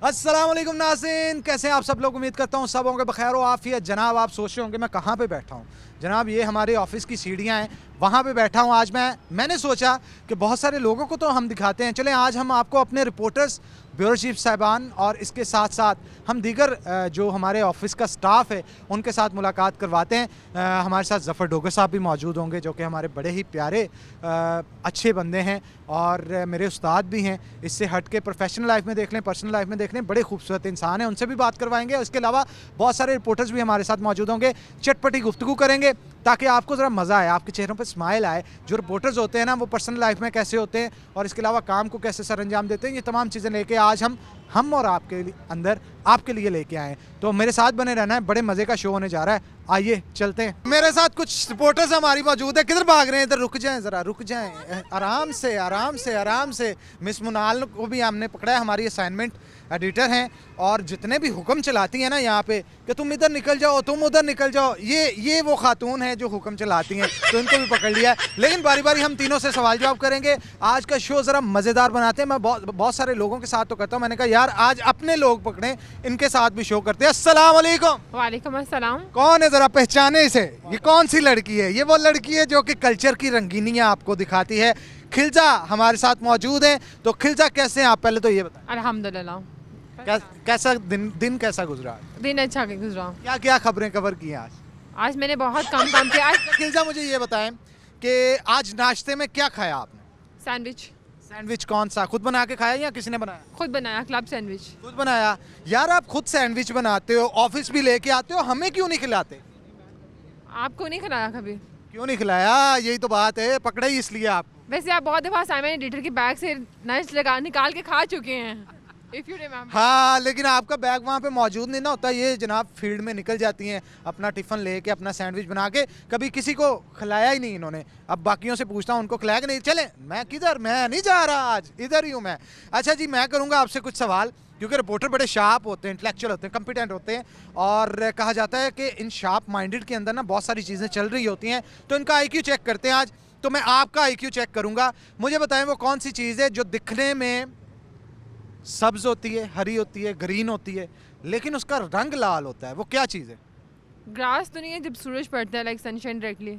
अस्सलाम वालेकुम नाज़रीन, कैसे हैं आप सब लोग। उम्मीद करता हूँ सब होंगे बखैर व आफियत। जनाब आप सोच रहे होंगे मैं कहाँ पे बैठा हूँ। जनाब ये हमारे ऑफिस की सीढ़ियाँ हैं, वहाँ पे बैठा हूँ। आज मैंने सोचा कि बहुत सारे लोगों को तो हम दिखाते हैं, चलें आज हम आपको अपने रिपोर्टर्स, ब्यूरो चीफ साहिबान और इसके साथ साथ हम दीगर जो हमारे ऑफिस का स्टाफ है उनके साथ मुलाकात करवाते हैं। हमारे साथ ज़फ़र डोगर साहब भी मौजूद होंगे जो कि हमारे बड़े ही प्यारे अच्छे बंदे हैं और मेरे उस्ताद भी हैं। इससे हट के प्रोफेशनल लाइफ में देख लें, पर्सनल लाइफ में देख लें, बड़े खूबसूरत इंसान हैं, उनसे भी बात करवाएंगे। इसके अलावा बहुत सारे रिपोर्टर्स भी हमारे साथ मौजूद होंगे, चटपटी गुफ्तगू करेंगे ताकि आपको ज़रा मज़ा आए, आपके चेहरों पर स्माइल आए। जो रिपोर्टर्स होते हैं ना वो पर्सनल लाइफ में कैसे होते हैं और इसके अलावा काम को कैसे सर अंजाम देते हैं, ये तमाम चीज़ें लेके आज हम और आपके अंदर आपके लिए लेके आए हैं। तो मेरे साथ बने रहना है, बड़े मज़े का शो होने जा रहा है। आइए चलते हैं। मेरे साथ कुछ रिपोर्टर्स हमारी मौजूद है। किधर भाग रहे हैं? इधर रुक जाएं, ज़रा रुक जाएं, आराम से आराम से आराम से। मिस मुनाल को भी हमने पकड़ा है, हमारी असाइनमेंट एडिटर हैं और जितने भी हुक्म चलाती हैं ना यहाँ पे कि तुम इधर निकल जाओ, तुम उधर निकल जाओ, ये वो खातून है जो हुक्म चलाती हैं, तो इनको भी पकड़ लिया है। लेकिन बारी बारी हम तीनों से सवाल जवाब करेंगे। आज का शो ज़रा मज़ेदार बनाते हैं। मैं बहुत सारे लोगों के साथ तो करता हूँ, मैंने कहा यार आज अपने लोग पकड़े, इनके साथ भी शो करते हैं। अस्सलाम वालेकुम। वालेकुम अस्सलाम। कौन है, ज़रा पहचाने इसे? ये कौन सी लड़की है? ये वो लड़की है जो कि कल्चर की रंगीनियाँ आपको दिखाती है। खिलजा हमारे साथ मौजूद हैं। तो खिलजा कैसे हैं आप, पहले तो ये बताएं। अल्हम्दुलिल्लाह। कैसा दिन कैसा गुजरा? दिन अच्छा गुजरा। क्या क्या खबरें कवर की हैं आज? आज मैंने बहुत कम काम किया। आज खिलजा मुझे ये बताएं कि आज नाश्ते में क्या खाया आपने? सैंडविच। सैंडविच कौन सा, खुद बना के खाया या किसी ने बनाया? खुद बनाया, क्लब सैंडविच। खुद बनाया। यार आप खुद सैंडविच बनाते हो, ऑफिस भी लेके आते हो, हमें क्यों नहीं खिलाते? आपको नहीं खिलाया कभी? क्यों नहीं खिलाया? यही तो बात है, पकड़े ही इसलिए आप। वैसे आप बहुत दफ़ा साइमन एडिटर के बैग से लंच निकाल के खा चुके हैं, इफ़ यू रिमेम्बर। हाँ, लेकिन आपका बैग वहाँ पे मौजूद नहीं ना होता। ये जनाब फील्ड में निकल जाती हैं अपना टिफ़िन लेके, अपना सैंडविच बना के। कभी किसी को खिलाया ही नहीं इन्होंने। अब बाकियों से पूछता हूँ उनको खिलाया कि नहीं? चले मैं किधर, मैं नहीं जा रहा, आज इधर ही हूँ मैं। अच्छा जी, मैं करूँगा आपसे कुछ सवाल क्योंकि रिपोर्टर बड़े शार्प होते हैं, इंटेलेक्चुअल होते हैं, कॉम्पिटेंट होते हैं और कहा जाता है कि इन शार्प माइंडेड के अंदर ना बहुत सारी चीज़ें चल रही होती हैं। तो इनका आईक्यू चेक करते हैं आज। तो मैं आपका आईक्यू चेक करूँगा। मुझे बताएं वो कौन सी चीज़ है जो दिखने में सब्ज होती है, हरी होती है, ग्रीन होती है, लेकिन उसका रंग लाल होता है? वो क्या चीज़ है? ग्रास तो नहीं है, जब सूरज पड़ता है like sunshine directly.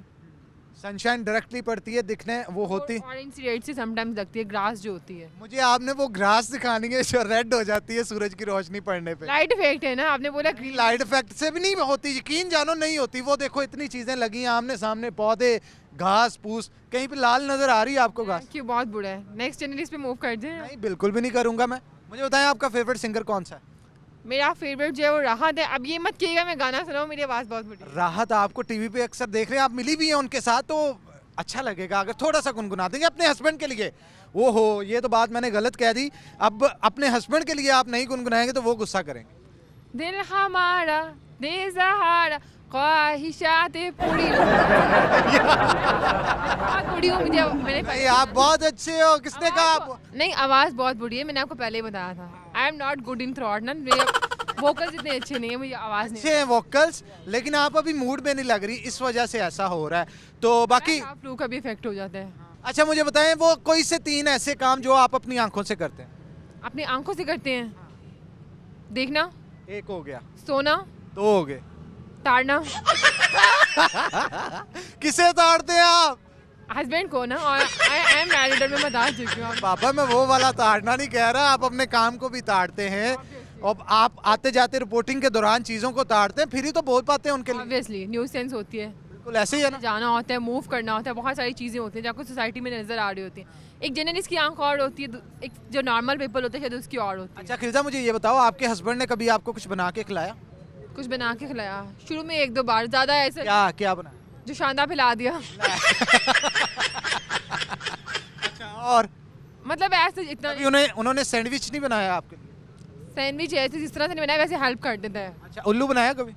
Sunshine directly पड़ती है, दिखने वो होती। ऑरेंज रेड से समटाइम्स लगती है ग्रास जो होती है। मुझे आपने वो ग्रास दिखानी है जो रेड हो जाती है सूरज की रोशनी पड़ने पे। लाइट इफेक्ट है ना, आपने बोला ग्रीन। लाइट इफेक्ट से भी नहीं होती, यकीन जानो नहीं होती। वो देखो इतनी चीजें लगी हैं आमने सामने, पौधे, घास फूस, कहीं पे लाल नजर आ रही है आपको घास? क्यों, बहुत बुरा है। नेक्स्ट चैनल इस पे मूव कर दें। नहीं बिल्कुल भी नहीं करूंगा मैं। मुझे बताएं आपका फेवरेट सिंगर कौन सा है? मेरा फेवरेट जो है वो राहत है। अब ये मत कहिएगा मैं गाना सुनाऊं, मेरी आवाज़ बहुत बुरी है। राहत आपको टीवी पे अक्सर देख रहे हैं, आप मिली भी हैं उनके साथ, तो अच्छा लगेगा अगर थोड़ा सा गुनगुना देंगे अपने हस्बैंड के लिए। ओहो, ये तो बात मैंने गलत कह दी। अब अपने हस्बैंड के लिए आप नहीं गुनगुनाएंगे तो वो गुस्सा करेंगे। दिल हमारा बेसहारा ख्वाहिशातें पूरी बहुत बुरी हूँ मुझे। नहीं आप बहुत अच्छे हो। किसने कहा आप? नहीं, आवाज़ बहुत बुरी है, मैंने आपको पहले ही बताया था। I am not good in throat ना, मेरे वोकल्स इतने अच्छे नहीं है, मुझे आवाज़ नहीं अच्छे हैं वोकल्स, लेकिन आप अभी मूड में नहीं लग रही, इस वजह से ऐसा हो रहा है। तो बाकी फ्लू का भी इफेक्ट हो जाता है। अच्छा मुझे बताएं वो कोई से 3 ऐसे काम जो आप अपनी आंखों से करते हैं। अपनी आंखों से करते हैं? देखना, 1 हो गया, सोना, 2 हो गए। ताड़ना। किसे ताड़ते हैं आप? हस्बैंड को ना, और आई एम मैरिड, मैं बता चुकी हूँ। पापा मैं वो वाला ताड़ना नहीं कह रहा, आप अपने काम को भी ताड़ते हैं और आप आते जाते रिपोर्टिंग के दौरान चीज़ों को ताड़ते हैं, फिर ही तो बोल पाते हैं उनके लिए। ऑब्वियसली न्यूज़ सेंस होती है, बिल्कुल ऐसे ही है ना। जाना होता है, मूव करना होता है, बहुत सारी चीज़ें होती हैं जो आपको सोसाइटी में नज़र आ रही होती हैं। एक जर्नलिस्ट की आंख और होती है, एक जो नॉर्मल पीपल होते हैं शायद उसकी और होती है। अच्छा खिलजा मुझे ये बताओ, आपके हस्बैंड ने कभी आपको कुछ बना के खिलाया? कुछ बना के खिलाया, शुरू में 1-2 बार, ज़्यादा ऐसा क्या क्या बनाया? जो शानदार पिला दिया। अच्छा और मतलब ऐसे इतना कभी उन्होंने सैंडविच नहीं बनाया आपके लिए? सैंडविच ऐसे जिस तरह से नहीं बनाया वैसे हेल्प कर देता है। अच्छा उल्लू बनाया कभी?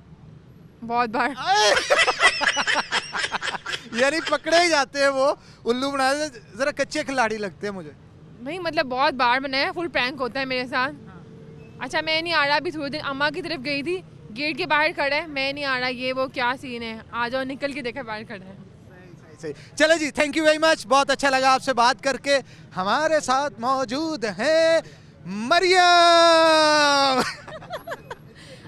बहुत बार। यानी पकड़े ही जाते हैं वो उल्लू बनाए, जरा कच्चे खिलाड़ी लगते हैं मुझे। नहीं मतलब बहुत बार बनाया, फुल प्रैंक होता है मेरे साथ। अच्छा मैं नहीं आ रहा, अभी थोड़ी देर अम्मा की तरफ गई थी, गेट के बाहर खड़ा है, मैं नहीं आ रहा, ये वो क्या सीन है, आ जाओ, निकल के देखा बाहर खड़ा है। सही। चलो जी, थैंक यू वेरी मच, बहुत अच्छा लगा आपसे बात करके। हमारे साथ मौजूद हैं मरियम।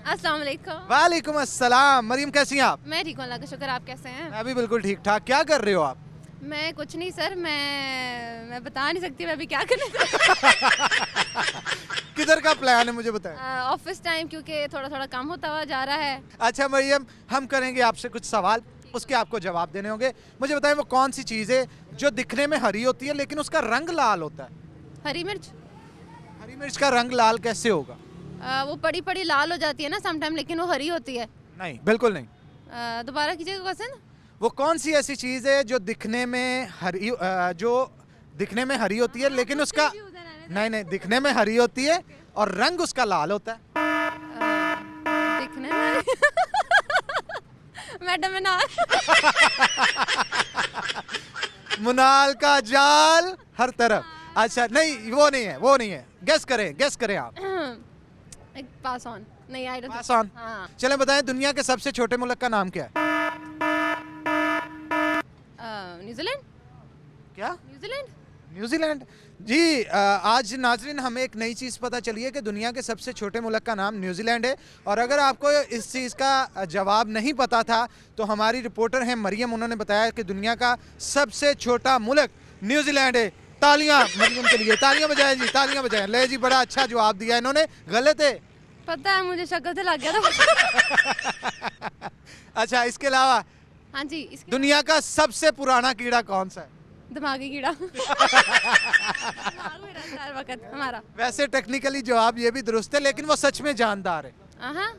अस्सलाम वालेकुम। वालेकुम अस्सलाम। मरियम कैसी हैं आप? मैं ठीक हूँ, अल्लाह का शुक्र। आप कैसे हैं? मैं भी बिल्कुल ठीक ठाक। क्या कर रहे हो आप? मैं कुछ नहीं सर, मैं बता नहीं सकती मैं अभी क्या करने किधर का प्लान है मुझे बताएं। ऑफिस टाइम, क्योंकि थोड़ा थोड़ा काम होता हुआ जा रहा है। अच्छा मरियम, हम करेंगे आपसे कुछ सवाल, उसके आपको जवाब देने होंगे। मुझे बताएं वो कौन सी चीज़ है जो दिखने में हरी होती है लेकिन उसका रंग लाल होता है? हरी मिर्च। हरी मिर्च का रंग लाल कैसे होगा? वो पड़ी पड़ी लाल हो जाती है ना समटाइम, लेकिन वो हरी होती है। नहीं, बिल्कुल नहीं। दोबारा कीजिएगा क्वेश्चन। वो कौन सी ऐसी चीज़ है जो दिखने में हरी होती है लेकिन उसका नहीं, दिखने में हरी होती है और रंग उसका लाल होता है? दिखने में मैडम मुनाल का जाल हर तरफ। अच्छा नहीं, वो नहीं है। गेस करें आप। Pass on. नहीं, आई डोंट। Pass on. हाँ। चलें बताएं दुनिया के सबसे छोटे मुल्क का नाम क्या है? न्यूजीलैंड। क्या? न्यूजीलैंड। न्यूजीलैंड जी। आज नाजरीन हमें एक नई चीज़ पता चली है कि दुनिया के सबसे छोटे मुल्क का नाम न्यूजीलैंड है। और अगर आपको इस चीज़ का जवाब नहीं पता था तो हमारी रिपोर्टर हैं मरियम, उन्होंने बताया कि दुनिया का सबसे छोटा मुल्क न्यूजीलैंड है। तालियां मरियम के लिए, तालियां बजाएं जी, तालियां बजाएं। ले जी, बड़ा अच्छा जवाब दिया इन्होंने। गलत है। पता है मुझे, शक्ल से लग गया था। अच्छा, इसके अलावा हाँ जी, इसके दुनिया का सबसे पुराना कीड़ा कौन सा है? दिमागी कीड़ा। दिमाग में रहता है हर वक्त हमारा। वैसे टेक्निकली जवाब ये भी दुरुस्त है लेकिन वो सच में जानदार है। हाँ,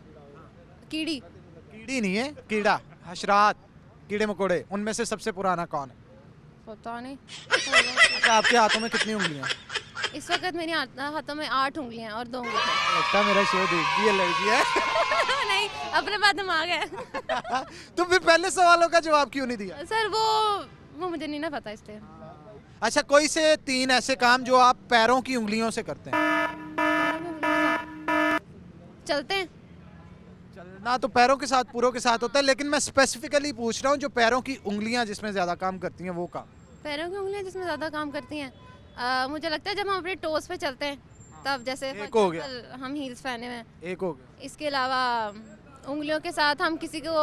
कीड़ी। कीड़ी नहीं है, कीड़ा। हशरात, कीड़े मकोड़े, उनमें से सबसे पुराना कौन है? पता नहीं। अच्छा, आपके हाथों में कितनी उंगलियां? इस वक्त मेरे हाथों में 8 उंगलियां और 2 उंगलियां। लगता है मेरा शो देखती है लड़की है। नहीं, अपने पास दिमाग है। तो फिर पहले सवालों का जवाब क्यों नहीं दिया? सर वो मुझे नहीं ना पता इसलिए। अच्छा, कोई से 3 ऐसे काम जो आप पैरों की उंगलियों से करते हैं? चलते हैं। चलना तो पैरों के साथ, पूरों के साथ होता है, लेकिन मैं स्पेसिफिकली पूछ रहा हूँ जो पैरों की उंगलियां जिसमें ज्यादा काम करती हैं वो काम। पैरों की उंगलियां जिसमें ज़्यादा काम करती हैं, मुझे लगता है जब हम अपने टोस पे चलते हैं तब, जैसे एक हो गया। हम हील्स पहने हुए हैं। एक हो गया। इसके अलावा उंगलियों के साथ हम किसी को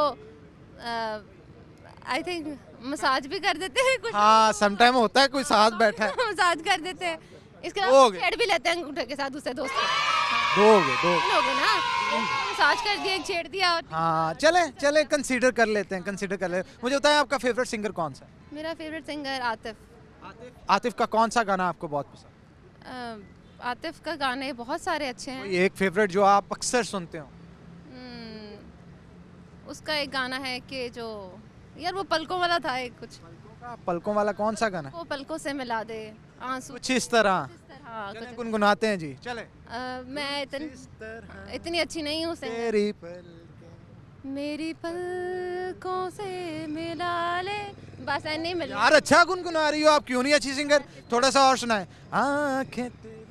आई थिंक मसाज भी कर देते हैं कुछ। हाँ, समटाइम होता है कोई साथ बैठा है। मसाज कर देते हैं। इसके हो अलावा गए। छेड़ भी लेते हैं अंगूठे के साथ दूसरे दोस्त को। 2 हो गए, 2। तीन हो गए ना, मसाज कर दिया, एक छेड़ दिया। और हाँ, चले कंसीडर कर लेते हैं। मुझे बताएं आपका फेवरेट सिंगर कौन सा है? मेरा फेवरेट सिंगर आतिफ। आतिफ का कौन सा गाना आपको बहुत पसंद? आतिफ का गाने बहुत सारे अच्छे हैं। कोई एक फेवरेट जो आप अक्सर सुनते हो? उसका एक गाना है कि जो यार वो पलकों वाला था, एक कुछ पलकों वाला कौन सा गाना? वो पलकों से मिला दे आंसू। कुछ इस तरह। हाँ, चलें कुछ। गुनगुनाते हैं जी, चले। मैं इतनी अच्छी नहीं हूँ सिंगर। तेरी पलकें। मेरी पलकों से मिला ले, बस ऐ नहीं मिला। यार अच्छा गुनगुना रही हो आप, क्यों नहीं अच्छी सिंगर? थोड़ा सा और सुनाए। आंखें तेरी।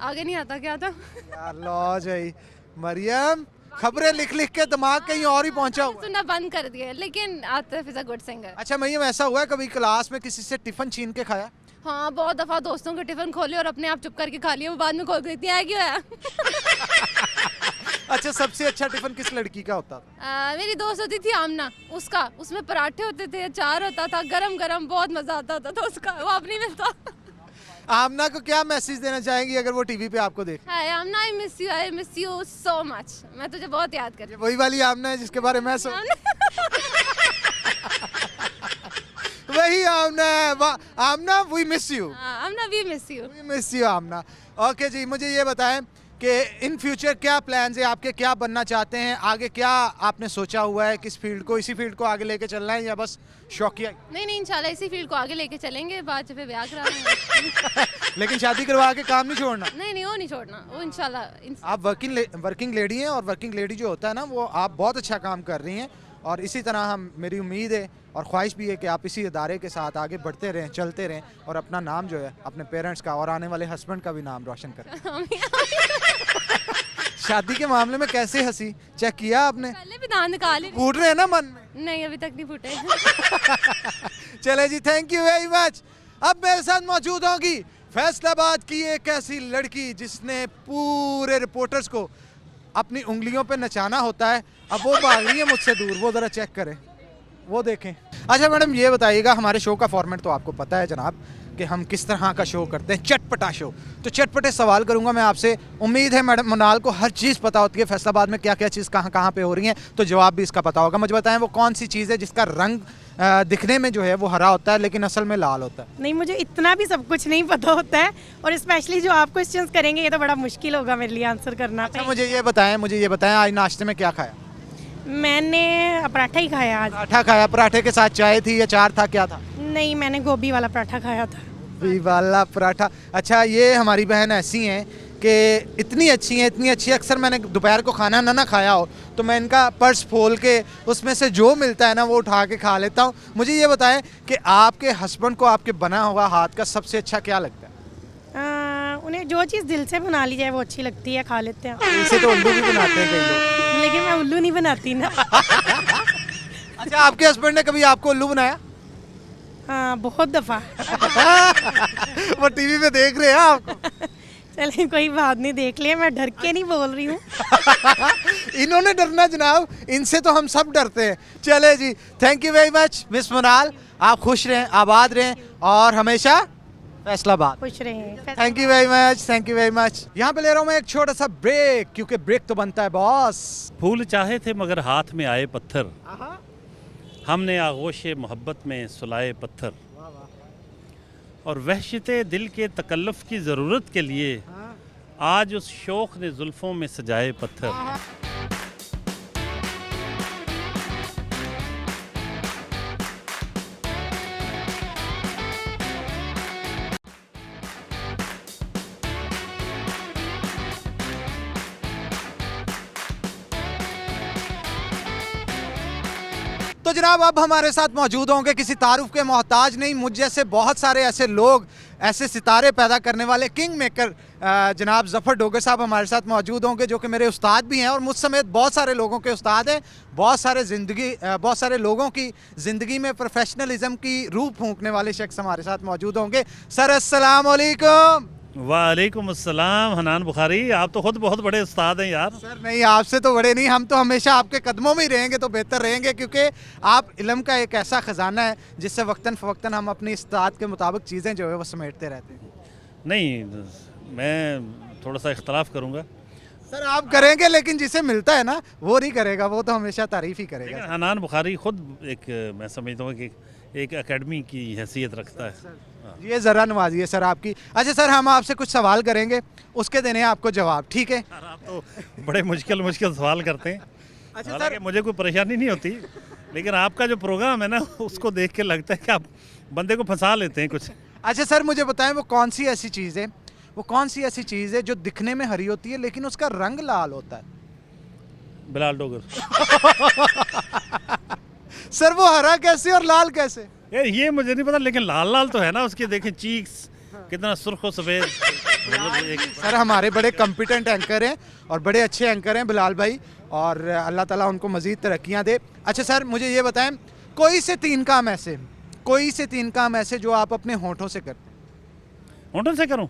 आगे नहीं आता क्या था? यार लो जाई मरियम, खबरें लिख लिख के दिमाग कहीं और ही पहुंचा हुआ है। सुनना बंद कर दिया, लेकिन Atif is a good singer. अच्छा मरियम, ऐसा हुआ है कभी क्लास में किसी से टिफिन छीन के खाया? हाँ, बहुत दफा दोस्तों के टिफिन खोले और अपने आप चुप करके खा लिया, वो बाद में खोल के इतनी आएगी है। अच्छा, सबसे अच्छा टिफिन किस लड़की का होता था? मेरी दोस्त होती थी आमना, उसमें पराठे होते थे, अचार होता था, गरम गरम, बहुत मजा आता था। तो उसका वो अब नहीं मिलता। आमना को क्या मैसेज देना चाहेंगी अगर वो टीवी पे आपको देखे? Hi Amna, I miss you so much. मैं तुझे बहुत याद करती ये वही वाली आमना है जिसके बारे में मैं वही आमना है। Amna, we miss you. Amna, we miss you. We miss you Amna. Okay ji, मुझे ये बताएं कि इन फ्यूचर क्या प्लान्स है आपके, क्या बनना चाहते हैं आगे? क्या आपने सोचा हुआ है, किस फील्ड को, इसी फील्ड को आगे लेके चलना है या बस शौकिया? नहीं, इंशाल्लाह इसी फील्ड को आगे लेके चलेंगे, बाद में ब्याह करा लेकिन शादी करवा के काम नहीं छोड़ना? नहीं, वो नहीं छोड़ना, वो इंशाल्लाह। आप वर्किंग लेडी हैं और वर्किंग लेडी जो होता है ना, वो आप बहुत अच्छा काम कर रही हैं और इसी तरह हम, मेरी उम्मीद है और ख्वाहिश भी है कि आप इसी इदारे के साथ आगे बढ़ते रहें, चलते रहें और अपना नाम जो है अपने पेरेंट्स का और आने वाले हस्बैंड का भी नाम रोशन करें। शादी के मामले में कैसे हंसी, चेक किया आपने? पहले भी दांत निकाले। फूट रहे हैं ना मन में? नहीं, अभी तक नहीं फूटे। चले जी, थैंक यू वेरी मच। अब मेरे साथ मौजूद होंगी फैसलाबाद की एक ऐसी लड़की जिसने पूरे रिपोर्टर्स को अपनी उंगलियों पे नचाना होता है, अब वो भाग रही है मुझसे दूर। वो ज़रा चेक करें, वो देखें। अच्छा मैडम ये बताइएगा, हमारे शो का फॉर्मेट तो आपको पता है जनाब कि हम किस तरह का शो करते हैं, चटपटा शो। तो चटपटे सवाल करूंगा मैं आपसे। उम्मीद है मैडम मोनाल को हर चीज़ पता होती है फैसलाबाद में क्या क्या चीज़ कहाँ कहाँ पे हो रही है, तो जवाब भी इसका पता होगा। मुझे बताएं वो कौन सी चीज़ है जिसका रंग दिखने में जो है वो हरा होता है लेकिन असल में लाल होता है। नहीं, मुझे इतना भी सब कुछ नहीं पता होता है, और स्पेशली जो आप क्वेश्चंस करेंगे ये तो बड़ा मुश्किल होगा मेरे लिए आंसर करना। अच्छा मुझे ये बताएं आज नाश्ते में क्या खाया? मैंने पराठा ही खाया आज। पराठा खाया। पराठे के साथ चाय थी या चार था, क्या था? नहीं, मैंने गोभी वाला पराठा खाया था। गोभी वाला पराठा। अच्छा ये हमारी बहन ऐसी हैं कि इतनी अच्छी अक्सर मैंने दोपहर को खाना ना खाया हो तो मैं इनका पर्स खोल के उसमें से जो मिलता है ना वो उठा के खा लेता हूँ। मुझे ये बताएं कि आपके हस्बैंड को आपके बना हुआ हाथ का सबसे अच्छा क्या लगता है? उन्हें जो चीज़ दिल से बना ली जाए वो अच्छी लगती है, खा लेते हैं। इसे तो उल्लू भी बनाते हैं कई लोग। लेकिन मैं उल्लू नहीं बनाती ना। अच्छा आपके हस्बैंड ने कभी आपको उल्लू बनाया? हाँ, बहुत दफ़ा। वो टीवी पे देख रहे हैं आपको। चलिए कोई बात नहीं, देख लिया, मैं डर के नहीं बोल रही हूँ। इन्होंने डरना जनाब, इनसे तो हम सब डरते हैं। चले जी, thank you very much miss Monal, आप खुश रहें, आबाद रहें और हमेशा फैसलाबाद खुश रहें। Thank you very much, thank you very much. यहाँ पे ले रहा हूँ मैं एक छोटा सा ब्रेक, क्योंकि ब्रेक तो बनता है बॉस। फूल चाहे थे मगर हाथ में आए पत्थर, हमने आगोशे मोहब्बत में सुलाए पत्थर, और वहशते दिल के तकल्लुफ़ की ज़रूरत के लिए आज उस शौक़ ने जुल्फ़ों में सजाए पत्थर। तो जनाब अब हमारे साथ मौजूद होंगे किसी तारुफ के मोहताज नहीं, मुझ जैसे बहुत सारे ऐसे लोग, ऐसे सितारे पैदा करने वाले किंग मेकर जनाब ज़फ़र डोगर साहब हमारे साथ मौजूद होंगे, जो कि मेरे उस्ताद भी हैं और मुझ समेत बहुत सारे लोगों के उस्ताद हैं। बहुत सारे लोगों की ज़िंदगी में प्रोफेशनलिज्म की रूह फूंकने वाले शख्स हमारे साथ मौजूद होंगे। सर अस्सलाम वालेकुम। वालेकुम अस्सलाम। हनान बुखारी, आप तो खुद बहुत बड़े उस्ताद हैं यार। सर नहीं, आपसे तो बड़े नहीं, हम तो हमेशा आपके कदमों में ही रहेंगे तो बेहतर रहेंगे, क्योंकि आप इल्म का एक ऐसा ख़जाना है जिससे वक्तन फ़वक्तन हम अपनी इस्ताद के मुताबिक चीज़ें जो है वो समेटते रहते हैं। नहीं, मैं थोड़ा सा इख्तलाफ करूँगा। सर आप करेंगे लेकिन जिसे मिलता है ना वो नहीं करेगा, वो तो हमेशा तारीफ़ ही करेगा। लेकिन हनान बुखारी खुद एक, मैं समझता हूँ कि एक एकेडमी की हैसियत रखता है। ये ज़रा नवाजिए सर आपकी। अच्छा सर हम आपसे कुछ सवाल करेंगे, उसके देने हैं आपको जवाब, ठीक है? यार आप तो बड़े मुश्किल सवाल करते हैं। अच्छा हालांकि सर, मुझे कोई परेशानी नहीं होती, लेकिन आपका जो प्रोग्राम है ना उसको देख के लगता है कि आप बंदे को फंसा लेते हैं कुछ। अच्छा सर मुझे बताएं वो कौन सी ऐसी चीज़ है जो दिखने में हरी होती है लेकिन उसका रंग लाल होता है? बिलाल डोगर। सर वो हरा कैसे और लाल कैसे? यार ये मुझे नहीं पता, लेकिन लाल लाल तो है ना उसके, देखें चीक्स कितना सुर्ख और सफ़ेद। सर हमारे बड़े कॉम्पिटेंट एंकर हैं और बड़े अच्छे एंकर हैं बिलाल भाई, और अल्लाह ताला उनको मज़ीद तरक्कियाँ दे। अच्छा सर मुझे ये बताएं कोई से तीन काम ऐसे जो आप अपने होठों से करते हैं। होटल से करूं?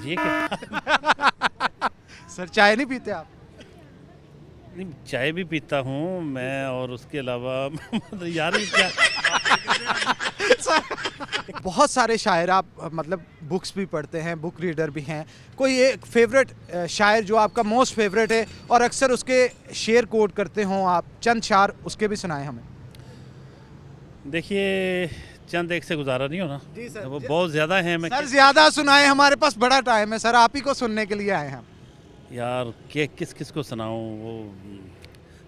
ये क्या? सर चाय नहीं पीते आप? नहीं, चाय भी पीता हूँ मैं, और उसके अलावा यार ये क्या। बहुत सारे शायर आप मतलब बुक्स भी पढ़ते हैं, बुक रीडर भी हैं, कोई एक फेवरेट शायर जो आपका मोस्ट फेवरेट है और अक्सर उसके शेर कोट करते हों आप, चंद शार उसके भी सुनाएं हमें। देखिए चंद एक से गुजारा नहीं होना जी सर, वो बहुत ज़्यादा है। मैं सर ज़्यादा सुनाएं, हमारे पास बड़ा टाइम है सर, आप ही को सुनने के लिए आए हैं हम। यार के किस किस को सुनाऊँ, वो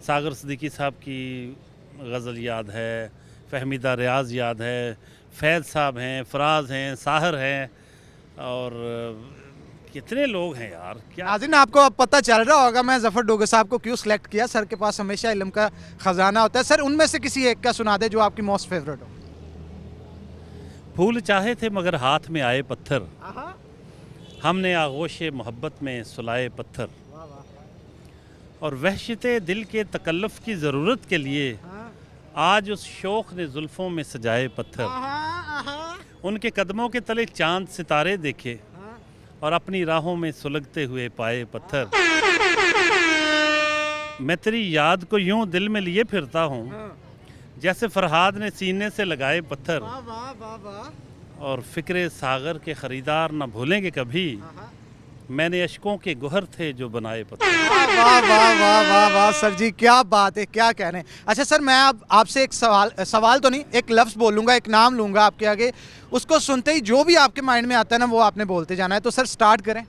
सागर सिद्दीकी साहब की गज़ल याद है, फहमीदा रियाज याद है, फैज़ साहब हैं, फराज हैं, साहर हैं, और कितने लोग हैं यार। क्या नाज़रीन आपको अब पता चल रहा होगा मैं ज़फ़र डोगर साहब को क्यों सिलेक्ट किया। सर के पास हमेशा इल्म का ख़जाना होता है। सर उनमें से किसी एक का सुना दे जो आपकी मोस्ट फेवरेट हो। फूल चाहे थे मगर हाथ में आए पत्थर, हमने आगोशे मोहब्बत में सुलाए पत्थर, और वहशते दिल के तकल्लुफ़ की ज़रूरत के लिए आज उस शौक़ ने जुल्फ़ों में सजाए पत्थर। उनके कदमों के तले चांद सितारे देखे और अपनी राहों में सुलगते हुए पाए पत्थर। मैं तेरी याद को यूं दिल में लिए फिरता हूँ जैसे फरहाद ने सीने से लगाए पत्थर। वाह वाह वाह वाह। और फिक्रे सागर के खरीदार न भूलेंगे कभी, मैंने अशकों के गुहर थे जो बनाए पत्थर। वाह वाह वाह वाह वाह वाह सर जी, क्या बात है, क्या कहने। अच्छा सर, मैं अब आपसे एक सवाल तो नहीं, एक लफ्ज़ बोलूँगा, एक नाम लूँगा आपके आगे, उसको सुनते ही जो भी आपके माइंड में आता है ना वो आपने बोलते जाना है। तो सर स्टार्ट करें।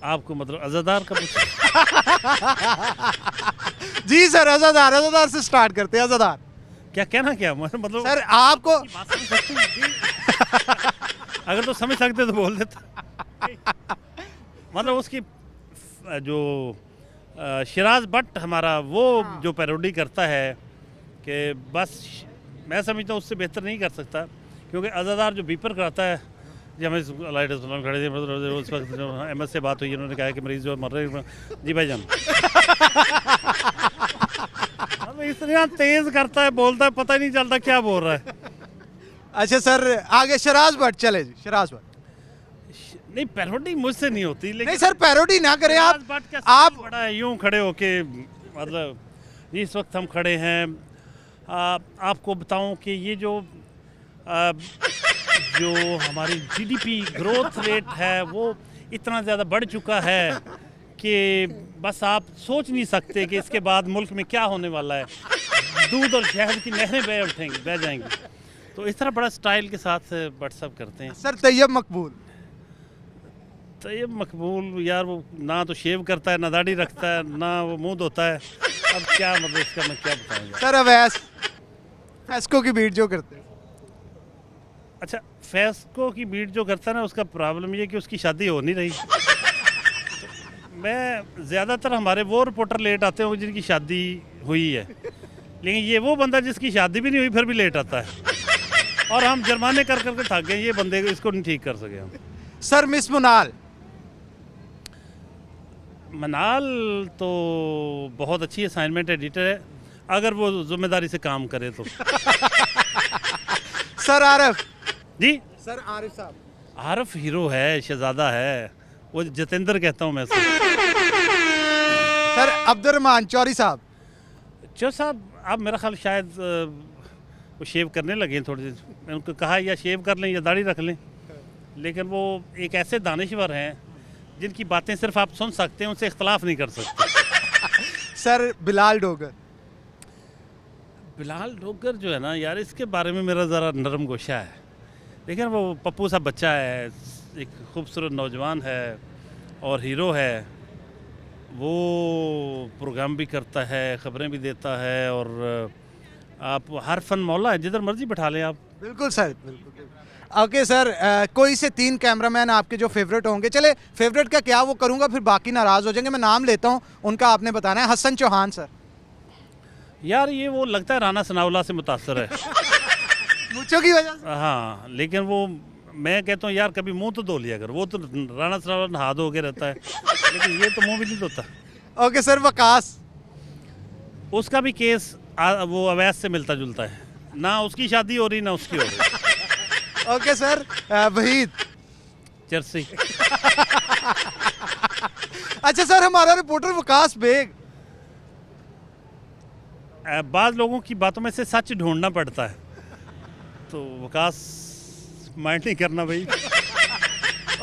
आपको मतलब अज़ादार का पूछा? जी सर, अज़ादार, अज़ादार से स्टार्ट करते हैं। अज़ादार क्या कहना, क्या मतलब सर आपको बात समझ सकते हैं? अगर तो समझ सकते तो बोल देता। मतलब उसकी जो शिराज भट्ट हमारा वो जो पैरोडी करता है कि बस मैं समझता हूँ उससे बेहतर नहीं कर सकता, क्योंकि अज़ादार जो बीपर कराता है जी, हमें खड़े थे उस वक्त जो MS से बात हुई, उन्होंने कहा कि मरीज जो मर रहे हैं। जी भाईजान अब इतना तेज करता है, बोलता है, पता ही नहीं चलता क्या बोल रहा है। अच्छा सर आगे शराज भट्ट, चले जी शराज भट्ट। नहीं, पैरोडी मुझसे नहीं होती, लेकिन नहीं सर पैरोडी ना करें आप। आप बड़ा है यूं खड़े होके, मतलब इस वक्त हम खड़े हैं, आपको बताऊं कि ये जो हमारी GDP ग्रोथ रेट है वो इतना ज़्यादा बढ़ चुका है कि बस आप सोच नहीं सकते कि इसके बाद मुल्क में क्या होने वाला है। दूध और शहद की नहरें बह जाएंगी। तो इस तरह बड़ा स्टाइल के साथ व्हाट्सअप करते हैं। सर तैयब मकबूल। तैयब मकबूल यार, वो ना तो शेव करता है, ना दाढ़ी रखता है, ना वो मुंह धोता है। अब क्या मतलब इसका मैं क्या बताऊंगा। सर अवैस फेस्को की बीट जो करते हैं। अच्छा, फेस्को की बीट जो करता है ना, उसका प्रॉब्लम ये कि उसकी शादी हो नहीं रही। तो मैं ज़्यादातर हमारे वो रिपोर्टर लेट आते हैं जिनकी शादी हुई है, लेकिन ये वो बंदा जिसकी शादी भी नहीं हुई फिर भी लेट आता है, और हम जुर्माने कर करके थक गए। ये बंदे इसको नहीं ठीक कर सके हम। सर मिस मुनाल। मनाल तो बहुत अच्छी असाइनमेंट एडिटर है, अगर वो जिम्मेदारी से काम करे तो। सर आरिफ। जी सर आरिफ साहब। आरिफ हीरो है, शहजादा है, वो जतेंद्र कहता हूँ मैं उसे। सर अब्दुर्रहमान चौरी साहब। चो साहब, आप मेरा ख्याल शायद वो शेव करने लगे हैं थोड़ी देर। मैंने उनको कहा या शेव कर लें या दाढ़ी रख लें, लेकिन वो एक ऐसे दानिश्वर हैं जिनकी बातें सिर्फ आप सुन सकते हैं, उनसे इख्तलाफ नहीं कर सकते। सर बिलाल डोगर। बिलाल डोगर जो है ना यार, इसके बारे में मेरा ज़रा नरम गोशा है, लेकिन वो पप्पू सा बच्चा है, एक खूबसूरत नौजवान है और हीरो है। वो प्रोग्राम भी करता है, ख़बरें भी देता है, और आप हर फन मौला है, जिधर मर्जी बैठा लें आप। बिल्कुल सर, बिल्कुल। ओके सर, कोई से 3 कैमरामैन आपके जो फेवरेट होंगे। चले फेवरेट का क्या वो करूंगा, फिर बाकी नाराज़ हो जाएंगे। मैं नाम लेता हूं, उनका आपने बताना है। हसन चौहान सर। यार ये वो लगता है राना सनाउल्लाह से मुतासर है। मूंछों की वजह से। हाँ, लेकिन वो मैं कहता हूँ यार कभी मुंह तो धो लिया कर। वो तो राना सनाउल्लाह नहा धो के रहता है, लेकिन ये तो मुंह भी नहीं धोता। Okay sir Waqas. उसका भी केस वो अवैध से मिलता जुलता है, ना उसकी शादी हो रही ना उसकी हो रही। Okay sir Waheed Charsi. अच्छा सर हमारा रिपोर्टर वकास बेग। बाद लोगों की बातों में से सच ढूंढना पड़ता है, तो वकास माइंड नहीं करना भाई।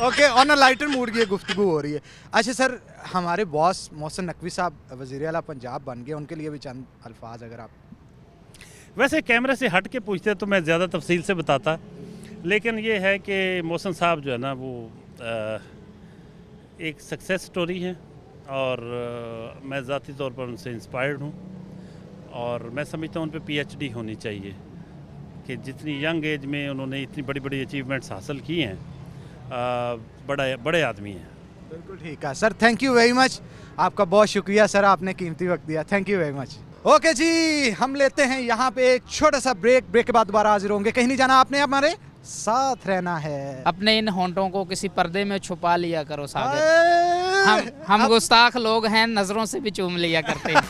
Okay, on a lighter mood की गुफ्तगू हो रही है। अच्छा सर, हमारे बॉस मोहसिन नकवी साहब वज़ीर आला पंजाब बन गए, उनके लिए भी चंद अल्फाज अगर आप। वैसे कैमरे से हट के पूछते तो मैं ज़्यादा तफसील से बताता, लेकिन ये है कि मोहसिन साहब जो है ना वो एक सक्सेस स्टोरी है, और मैं ज़ाती तौर पर उनसे इंस्पायर्ड हूँ, और मैं समझता हूँ उन पर PhD होनी चाहिए कि जितनी यंग एज में उन्होंने इतनी बड़ी बड़ी अचीवमेंट्स हासिल की हैं। बड़े आदमी हैं। बिल्कुल ठीक है sir, thank you very much. आपका बहुत शुक्रिया सर, आपने कीमती वक्त दिया। Thank you very much. Okay जी, हम लेते हैं यहाँ पे एक छोटा सा ब्रेक। ब्रेक के बाद दोबारा हाजिर होंगे। कहीं नहीं जाना, आपने हमारे साथ रहना है। अपने इन होंठों को किसी पर्दे में छुपा लिया करो सागर। हम गुस्ताख लोग हैं, नजरों से भी चूम लिया करते हैं।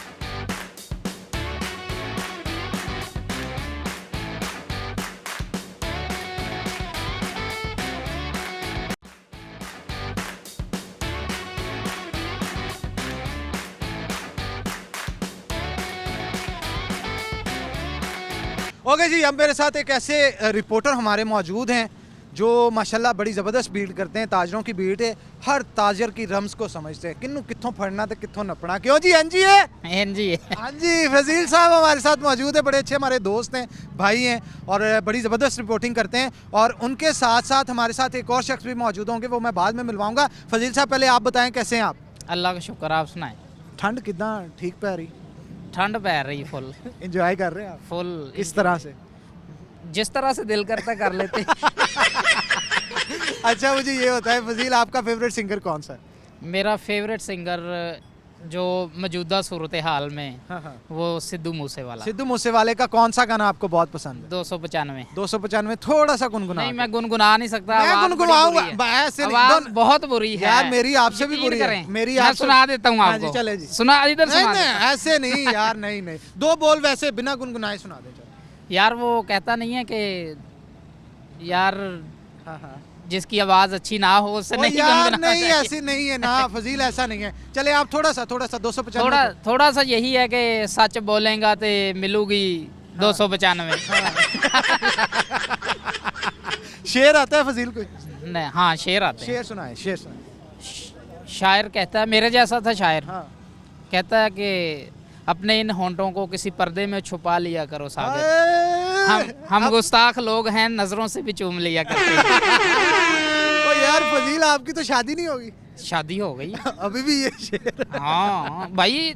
ओके जी, अब मेरे साथ एक ऐसे रिपोर्टर हमारे मौजूद हैं जो माशाल्लाह बड़ी ज़बरदस्त बीट करते हैं। ताजरों की बीट है, हर ताजर की रम्स को समझते हैं, किन्नू कित्थों फड़ना तो कित्थों नपना। क्यों जी? हाँ जी है। जी हाँ जी, फजील साहब हमारे साथ मौजूद है, बड़े अच्छे हमारे दोस्त हैं, भाई हैं और बड़ी ज़बरदस्त रिपोर्टिंग करते हैं। और उनके साथ साथ हमारे साथ एक और शख्स भी मौजूद होंगे, वो मैं बाद में मिलवाऊंगा। फजील साहब पहले आप बताएं कैसे हैं आप? अल्लाह का शुक्र, आप सुनाएं। ठंड कितना ठीक पै रही? ठंड पै रही फुल इंजॉय कर रहे हैं आप? फुल किस तरह से? जिस तरह से दिल करता कर लेते। अच्छा मुझे ये बताएं फजील, आपका फेवरेट सिंगर कौन सा है? मेरा फेवरेट सिंगर जो मौजूदा सूरत हाल में हाँ हाँ। वो सिद्धू मूसेवाला। सिद्धू मूसेवाले का कौन सा गाना आपको बहुत पसंद है? 295। 295 थोड़ा सा गुनगुना। नहीं, मैं गुनगुना नहीं सकता। मैं आवाज़ बड़ी गुनगुनाऊंगा, बुरी है। ऐसे नहीं, आवाज़ दोनों- बहुत बुरी है यार मेरी आपसे भी यकीन बुरी है। करें। मेरी मैं आपसे- सुना देता हूँ हाँ जी, आपको। चले जी। सुना इधर नहीं सुना नहीं देता हूँ। ऐसे नहीं यार, नहीं नहीं, दो बोल वैसे बिना गुनगुनाए सुना दे चलो। यार वो कहता नहीं है कि यार हाँ हाँ। जिसकी आवाज़ अच्छी ना हो उससे ओ नहीं यार गुनगुनाना नहीं, चाहिए। ऐसी नहीं है ना फजील, ऐसा नहीं है। चले आप थोड़ा सा 295 थोड़ा सा यही है कि सच बोलेगा तो मिलूगी 295। शेर आता है फजील कोई? नहीं, हाँ शेर आते हैं। शेर सुनाए, शेर सुनाए। शायर कहता है, मेरे जैसा था शायर, हाँ। कहता है कि अपने इन होंठों को किसी पर्दे में छुपा लिया करो सागर। हम गुस्ताख लोग हैं, नजरों से भी चूम लिया करते हैं। ओ यार फजील, आपकी तो शादी नहीं होगी? शादी हो गई। अभी भी ये शेर? हाँ भाई,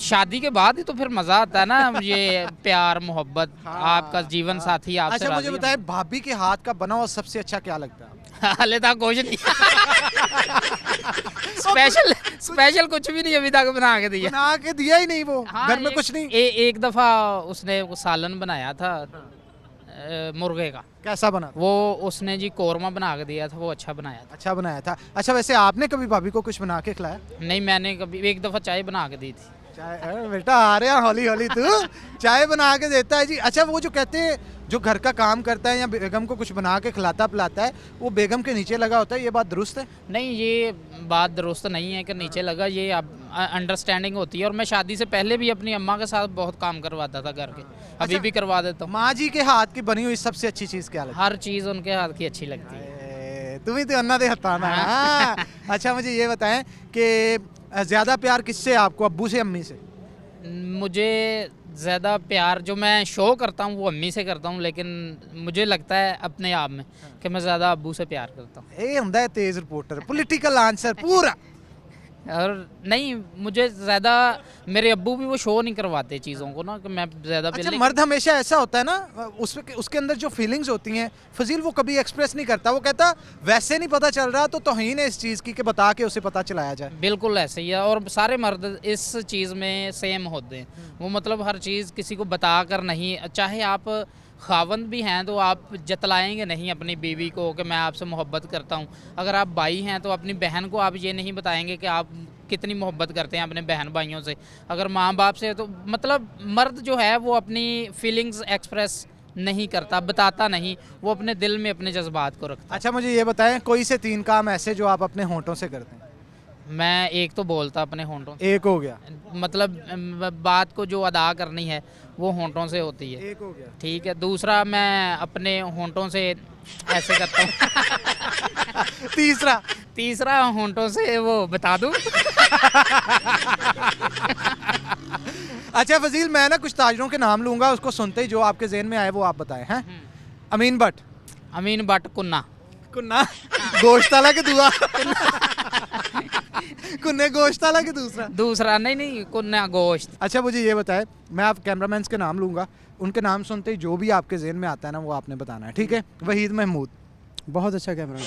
शादी के बाद ही तो फिर मजा आता है ना, ये प्यार मोहब्बत, आपका जीवन साथी आपसे अच्छा मुझे राजी बताएं, भाभी के हाथ का बना हुआ सबसे अच्छा क्या लगता है? है। हाले तक कुछ नहीं। स्पेशल कुछ भी नहीं अभी तक बना के दिया। बना के दिया ही नहीं वो? हाँ, घर में कुछ नहीं? एक दफा उसने वो सालन बनाया था मुर्गे का। कैसा बना? वो उसने जी कोरमा बना के दिया था, वो अच्छा बनाया था। अच्छा बनाया था। अच्छा वैसे आपने कभी भाभी को कुछ बना के खिलाया? नहीं, मैंने कभी एक दफा चाय बना के दी थी। चाय? अरे बेटा आ रहा हौली हौली तू चाय बना के देता है जी। अच्छा वो जो कहते हैं जो घर का काम करता है या बेगम को कुछ बना के खिलाता पिलाता है, वो बेगम के नीचे लगा होता है, ये बात दुरुस्त है? नहीं, ये बात दुरुस्त नहीं है कि नीचे लगा, ये अब अंडरस्टैंडिंग होती है। और मैं शादी से पहले भी अपनी अम्मा के साथ बहुत काम करवाता था घर के, अभी भी करवा देता हूँ। माँ जी के हाथ की बनी हुई सबसे अच्छी चीज़ क्या लगती हर चीज़ उनके हाथ की अच्छी लगती है। है? तुम्हें तो अन्ना दे हताना। हाँ। अच्छा मुझे ये बताएं कि ज़्यादा प्यार किससे आपको, अब्बू से अम्मी से? मुझे ज़्यादा प्यार जो मैं शो करता हूँ वो अम्मी से करता हूँ, लेकिन मुझे लगता है अपने आप में कि मैं ज़्यादा अब्बू से प्यार करता हूँ। ये ਹੁੰਦਾ है तेज रिपोर्टर, पॉलिटिकल आंसर पूरा। और नहीं, मुझे ज़्यादा मेरे अब्बू भी वो शो नहीं करवाते चीज़ों को ना, कि मैं ज़्यादा अच्छा मर्द हमेशा ऐसा होता है ना, उसके अंदर जो फीलिंग्स होती हैं फजील वो कभी एक्सप्रेस नहीं करता। वो कहता वैसे नहीं पता चल रहा तो तौहीन है इस चीज़ की कि बता के उसे पता चलाया जाए। बिल्कुल ऐसे ही है, और सारे मर्द इस चीज़ में सेम होते हैं। वो मतलब हर चीज़ किसी को बता कर नहीं, चाहे आप खावंद भी हैं तो आप जतलाएंगे नहीं अपनी बीवी को कि मैं आपसे मोहब्बत करता हूँ। अगर आप भाई हैं तो अपनी बहन को आप ये नहीं बताएंगे कि आप कितनी मोहब्बत करते हैं अपने बहन भाइयों से। अगर माँ बाप से, तो मतलब मर्द जो है वो अपनी फीलिंग्स एक्सप्रेस नहीं करता, बताता नहीं, वो अपने दिल में अपने जज्बात को रखता है। अच्छा मुझे ये बताएं, कोई से 3 काम ऐसे जो आप अपने होंठों से करते हैं? मैं एक तो बोलता अपने होंठों से, एक हो गया। मतलब बात को जो अदा करनी है वो होंठों से होती है, एक हो गया। ठीक है। दूसरा, मैं अपने होंठों से ऐसे करता हूँ। तीसरा होंठों से वो बता दूँ। अच्छा फजील, मैं ना कुछ ताजरों के नाम लूंगा, उसको सुनते ही जो आपके जहन में आए वो आप बताएं। हैं? अमीन भट्ट। अमीन भट्ट कुन्ना। कुन्ना गोश्ताला के दुआ। कुन्ने गोश्ताला के दूसरा। नहीं कुन्ना गोश्त। अच्छा मुझे ये बताएं, मैं आप कैमरामैन के नाम लूंगा, उनके नाम सुनते ही जो भी आपके जहन में आता है ना वो आपने बताना है, ठीक है? वहीद महमूद। बहुत अच्छा कैमरा।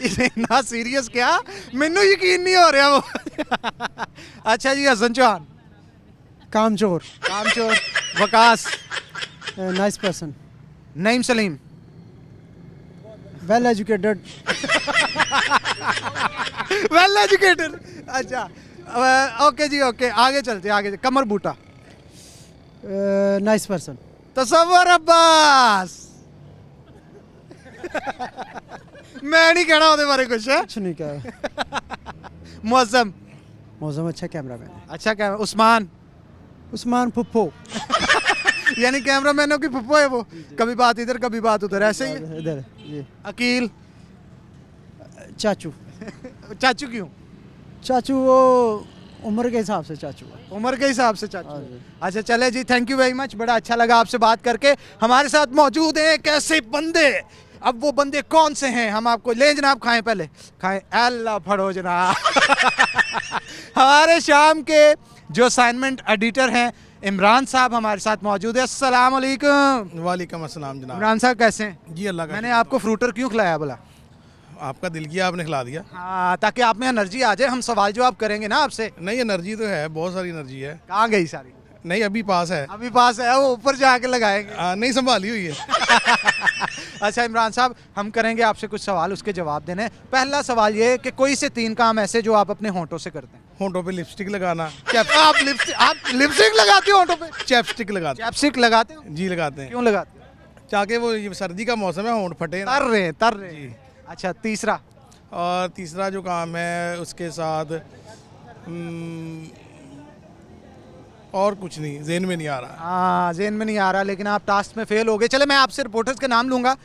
इसे इतना सीरियस क्या, मैनू यकीन नहीं हो रहा वो। अच्छा जी, हसन चौहान। कामचोर। Waqas. Nice person. Naeem Saleem. Well educated. Well educated. अच्छा ओके जी, ओके आगे चलते। कमर बूटा। Nice person. तसव्वुर अब्बास। मैं नहीं कहना ਉਹਦੇ बारे कुछ है? कुछ नहीं कहा। मौजम मौजम अच्छा कैमरा मैन है। अच्छा क्या? उस्मान। उस्मान फुप्पो। यानी कैमरामैनों की फुप्पो है वो, कभी बात इधर कभी बात उधर, ऐसे ही है? इधर ये अकील चाचू। चाचू क्यों? चाचू वो उम्र के हिसाब से चाचू है। उम्र के हिसाब से चाचू। हाँ जी। अच्छा चले जी, थैंक यू वेरी मच, बड़ा अच्छा लगा आपसे बात करके। हमारे साथ मौजूद हैं एक ऐसे बंदे, अब वो बंदे कौन से हैं हम आपको ले जनाब, खाएं पहले खाएं, अल्लाह फड़ो जनाब। हमारे शाम के जो असाइनमेंट एडिटर हैं इमरान साहब हमारे साथ मौजूद है। अस्सलाम वालेकुम। वालेकुम अस्सलाम जनाब। इमरान साहब कैसे हैं? जी अल्लाह का मैंने शुक्र। आपको फ्रूटर क्यों खिलाया बोला? आपका दिल किया आपने खिला दिया। हाँ, ताकि आप में एनर्जी आ जाए, हम सवाल जवाब करेंगे ना आपसे। नहीं एनर्जी तो है, बहुत सारी एनर्जी है। कहाँ गई सारी? नहीं अभी पास है। अभी पास है, वो ऊपर जाके लगाएंगे। नहीं संभाली हुई है। अच्छा इमरान साहब, हम करेंगे आपसे कुछ सवाल, उसके जवाब देने। पहला सवाल ये कि कोई से 3 काम ऐसे जो आप अपने होंठों से करते हैं। होंठों पे लिपस्टिक लगाना। आप लिपस्टिक लगाते हो होंठों पे? चैपस्टिक लगाते चैपस्टिक लगाते हो? जी लगाते हैं, क्यों लगाते हो? ताकि वो ये सर्दी का मौसम है, होंठ फटे ना। तर रहे हैं। अच्छा तीसरा? और तीसरा जो काम है उसके साथ और कुछ नहीं, ज़हन में नहीं आ रहा। हाँ जेन में नहीं आ रहा, लेकिन आप टास्क में फेल हो गए। चले मैं आपसे रिपोर्टर्स के नाम लूंगा,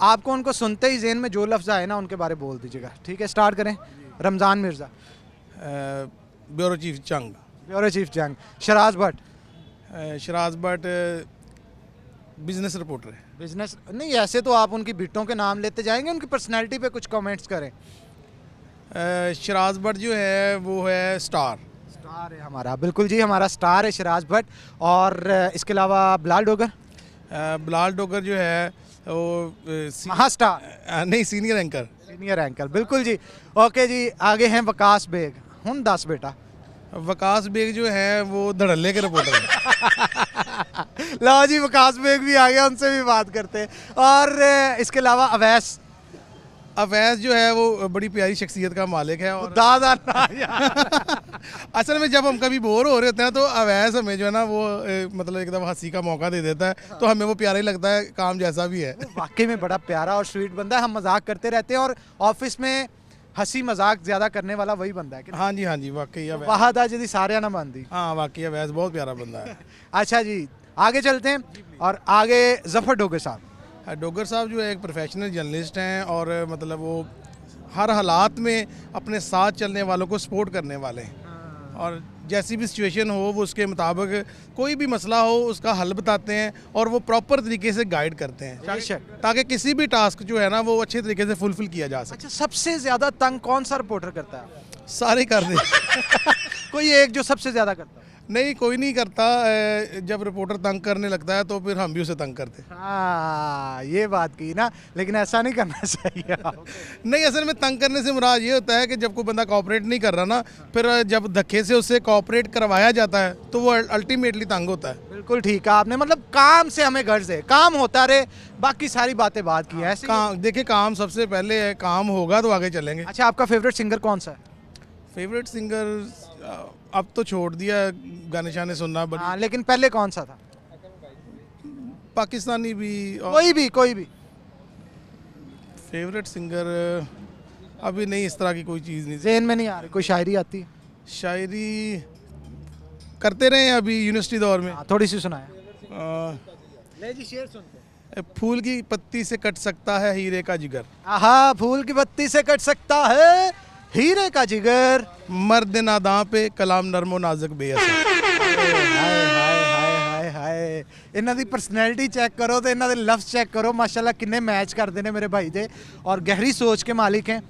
आपको उनको सुनते ही जेन में जो लफ्ज़ आए ना उनके बारे में बोल दीजिएगा, ठीक है? स्टार्ट करें। रमज़ान मिर्ज़ा, ब्यूरो चीफ जंग। ब्यूरो चीफ जंग। शराज भट्ट, शराज भट्ट बिजनेस रिपोर्टर है। बिजनेस नहीं, ऐसे तो आप उनकी बिटों के नाम लेते जाएंगे, उनकी पर्सनैलिटी पे कुछ कमेंट्स करें। शराज भट्ट जो है वो है स्टार। स्टार है हमारा, बिल्कुल जी, हमारा स्टार है शराज भट्ट। और इसके अलावा बिलाल डोगर, बिलाल डोगर जो है वो महास्टार, नहीं सीनियर एंकर। सीनियर एंकर, बिल्कुल जी। ओके जी, आगे हैं वकास बेग। हुन 10 बेटा। वकास बेग जो है वो धड़ल्ले के रिपोर्टर है। लो जी, वकास बेग भी आ गया, उनसे भी बात करते हैं। और इसके अलावा अवैस। अवैस जो है वो बड़ी प्यारी शख्सियत का मालिक है। और दादा ना यार। असल में जब हम कभी बोर हो रहे होते हैं तो अवैस हमें जो है ना वो मतलब एकदम हंसी का मौका दे देता है, तो हमें वो प्यारा ही लगता है, काम जैसा भी है। वाकई में बड़ा प्यारा और स्वीट बंदा है, हम मजाक करते रहते हैं और ऑफिस में हंसी मजाक ज्यादा करने वाला वही बंदा है कि हाँ जी वाकई अवैस। वाहद आज यदि सारे ना बंदी। हाँ वाकई अवैस बहुत प्यारा बंदा है। अच्छा जी, आगे चलते हैं और आगे जफर डोगर साहब। डोगर साहब जो है एक प्रोफेशनल जर्नलिस्ट हैं और मतलब वो हर हालात में अपने साथ चलने वालों को सपोर्ट करने वाले हैं, और जैसी भी सिचुएशन हो वो उसके मुताबिक कोई भी मसला हो उसका हल बताते हैं और वो प्रॉपर तरीके से गाइड करते हैं बेशक। ताकि किसी भी टास्क जो है ना वो अच्छे तरीके से फुलफिल किया जा सके। अच्छा, सबसे ज्यादा तंग कौन सा रिपोर्टर करता है? सारे कर दे। कोई एक जो सबसे ज्यादा करता है? नहीं कोई नहीं करता, जब रिपोर्टर तंग करने लगता है तो फिर हम भी उसे तंग करते हैं। हाँ ये बात की ना, लेकिन ऐसा नहीं करना चाहिए। नहीं असल में तंग करने से मुराद ये होता है कि जब कोई बंदा कोऑपरेट नहीं कर रहा ना, फिर जब धक्के से उससे कोऑपरेट करवाया जाता है तो वो अल्टीमेटली तंग होता है। बिल्कुल ठीक है आपने, मतलब काम से हमें गर्ज है, काम होता रहे, बाकी सारी बातें बात की है। काम देखिए, काम सबसे पहले है, काम होगा तो आगे चलेंगे। अच्छा, आपका फेवरेट सिंगर कौन सा है? फेवरेट सिंगर अब तो छोड़ दिया गाने शाने सुनना, बट हाँ, लेकिन पहले कौन सा था? पाकिस्तानी भी और कोई भी फेवरेट सिंगर अभी नहीं, इस तरह की कोई चीज़ नहीं। ज़हन में नहीं आ रही। कोई शायरी आती है? शायरी करते रहे हैं अभी यूनिवर्सिटी दौर में। हाँ, थोड़ी सी सुनाया। अ, जी शेर सुनते। फूल की पत्ती से कट सकता है हीरे का जिगर, आहा, फूल की पत्ती से कट सकता है हीरे का जिगर, मर्द नादां पे कलाम नरमो नाजुक बेअसर। ਹਾਏ ਹਾਏ ਹਾਏ, ਇਹਨਾਂ ਦੀ ਪਰਸਨੈਲਿਟੀ ਚੈੱਕ ਕਰੋ ਤੇ ਇਹਨਾਂ ਦੇ ਲਫ਼ਜ਼ ਚੈੱਕ ਕਰੋ, ਮਾਸ਼ਾਅੱਲਾ ਕਿੰਨੇ मैच करते हैं मेरे भाई दे, और गहरी सोच के मालिक हैं,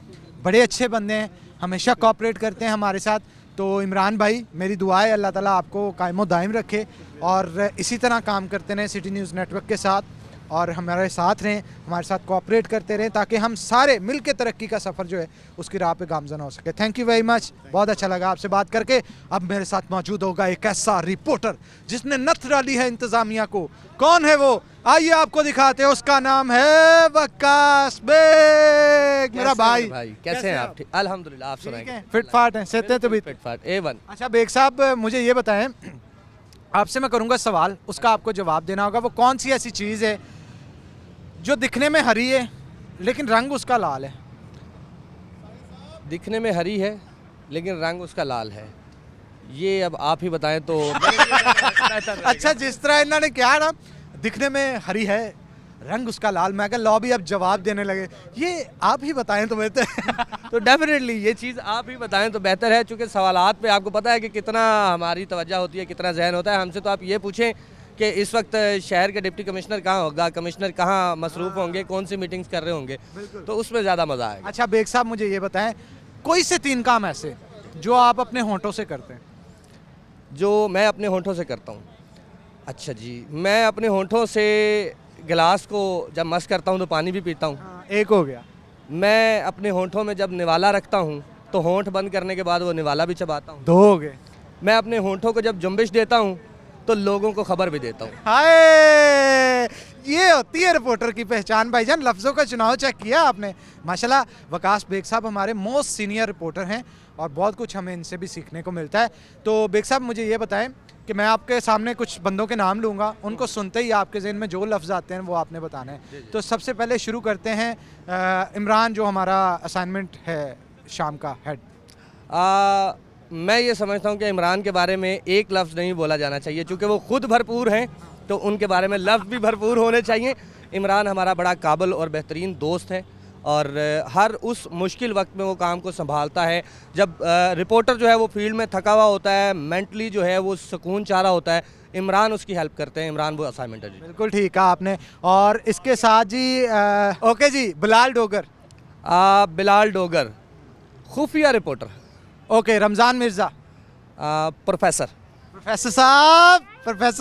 बड़े अच्छे बंदे हैं, हमेशा कोऑपरेट करते हैं हमारे साथ। तो इमरान भाई, मेरी दुआ है अल्लाह ताला आपको कायमो दायम रखे और इसी तरह काम करते रहें सिटी न्यूज़ नेटवर्क के साथ, और हमारे साथ रहें, हमारे साथ कोऑपरेट करते रहें, ताकि हम सारे मिल के तरक्की का सफ़र जो है उसकी राह पे गामज़न हो सके। थैंक यू वेरी मच, बहुत अच्छा लगा आपसे बात करके। अब मेरे साथ मौजूद होगा एक ऐसा रिपोर्टर जिसने नथ डाली है इंतज़ामिया को। कौन है वो? आइए आपको दिखाते हैं, उसका नाम है वकास बेग। मेरा भाई कैसे हैं आप? अल्हम्दुलिल्लाह, आप सुनाएं? फिट फाट हैं, सेहते तो भी फिट फाट A1। अच्छा बेग साहब, मुझे ये बताएं, आपसे मैं करूंगा सवाल, उसका आपको जवाब देना होगा। वो कौन सी ऐसी चीज़ है जो दिखने में हरी है लेकिन रंग उसका लाल है? दिखने में हरी है लेकिन रंग उसका लाल है। ये अब आप ही बताएं तो अच्छा, जिस तरह इन्होंने क्या ना, दिखने में हरी है, रंग उसका लाल, मैं लो भी अब जवाब देने लगे, ये आप ही बताएं तो बेहतर। तो डेफिनेटली ये चीज़ आप ही बताएं तो बेहतर है, चूँकि सवालात पे आपको पता है कि कितना हमारी तवज्जो होती है, कितना जहन होता है। हमसे तो आप ये पूछें कि इस वक्त शहर के डिप्टी कमिश्नर कहाँ होगा, कमिश्नर कहाँ मसरूफ़ होंगे, कौन सी मीटिंग्स कर रहे होंगे, तो उसमें ज़्यादा मज़ा आएगा। अच्छा बेग साहब, मुझे ये बताएं, कोई से 3 काम ऐसे जो आप अपने होंठों से करते हैं। जो मैं अपने होंठों से करता हूँ, अच्छा जी, मैं अपने होंठों से गिलास को जब मस करता हूँ तो पानी भी पीता हूँ। एक हो गया। मैं अपने होंठों में जब निवाला रखता हूँ तो होंठ बंद करने के बाद वो निवाला भी चबाता हूँ। 2 हो गए। मैं अपने होंठों को जब जुम्बिश देता हूँ तो लोगों को खबर भी देता हूँ। हाय, ये होती है रिपोर्टर की पहचान। भाईजान, लफ्ज़ों का चुनाव चेक किया आपने। माशाल्लाह, वकास बेग साहब हमारे मोस्ट सीनियर रिपोर्टर हैं और बहुत कुछ हमें इनसे भी सीखने को मिलता है। तो बेग साहब, मुझे ये बताएं कि मैं आपके सामने कुछ बंदों के नाम लूँगा, उनको सुनते ही आपके ज़हन में जो लफ्ज़ आते हैं वो आपने बताना है। तो सबसे पहले शुरू करते हैं इमरान, जो हमारा असाइनमेंट है शाम का हेड। मैं ये समझता हूँ कि इमरान के बारे में एक लफ्ज़ नहीं बोला जाना चाहिए, चूँकि वो खुद भरपूर हैं तो उनके बारे में लफ्ज़ भी भरपूर होने चाहिए। इमरान हमारा बड़ा काबिल और बेहतरीन दोस्त है और हर उस मुश्किल वक्त में वो काम को संभालता है। जब रिपोर्टर जो है वो फील्ड में थका हुआ होता है, मेंटली जो है वो सुकून चाह रहा होता है, इमरान उसकी हेल्प करते हैं। इमरान वो असाइनमेंट है जी। बिल्कुल ठीक कहा आपने। और इसके साथ जी ओके जी, बिलाल डोगर। बिलाल डोगर खुफिया reporter. Okay, Ramzan Mirza. Professor. Professor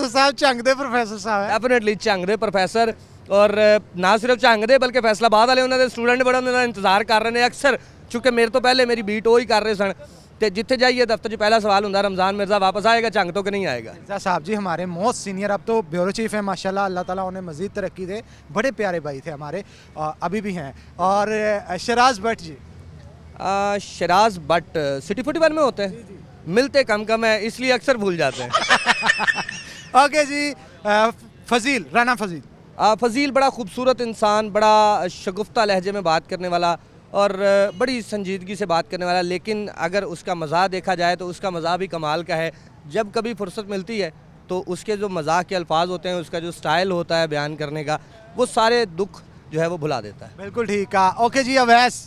साहब चंगदे प्रोफेसर साहब है। डेफिनेटली झंगदे प्रोफेसर, और ना सिर्फ झंगदे बल्कि फैसलाबाद वाले उन्होंने स्टूडेंट बड़ा उन्होंने इंतजार कर रहे हैं अक्सर, चूँकि मेरे तो पहले मेरी बीट वो ही कर रहे सन। तो जिथे जाइए दफ्तर पहला सवाल होंगे रमज़ान मिर्ज़ा वापस आएगा, झंग तो कि नहीं आएगा। मिर्ज़ा साहब जी हमारे मोस्ट सीनियर, अब तो ब्यूरो चीफ है माशाल्लाह, अल्लाह ताला उन्हें मज़ीद तरक्की दे। बड़े प्यारे भाई थे हमारे, अभी भी हैं। और शराज भट्ट जी। शराज भट्ट सिटी 41 में होते हैं, मिलते कम कम है इसलिए अक्सर भूल जाते हैं। ओके जी, फजील, राना फजील। फजील बड़ा खूबसूरत इंसान, बड़ा शगुफ्ता लहजे में बात करने वाला और बड़ी संजीदगी से बात करने वाला, लेकिन अगर उसका मज़ाक देखा जाए तो उसका मज़ाक भी कमाल का है। जब कभी फुर्सत मिलती है तो उसके जो मज़ाक के अल्फाज होते हैं, उसका जो स्टाइल होता है बयान करने का, वो सारे दुख जो है वो भुला देता है। बिल्कुल ठीक कहा। ओके जी, अवैस।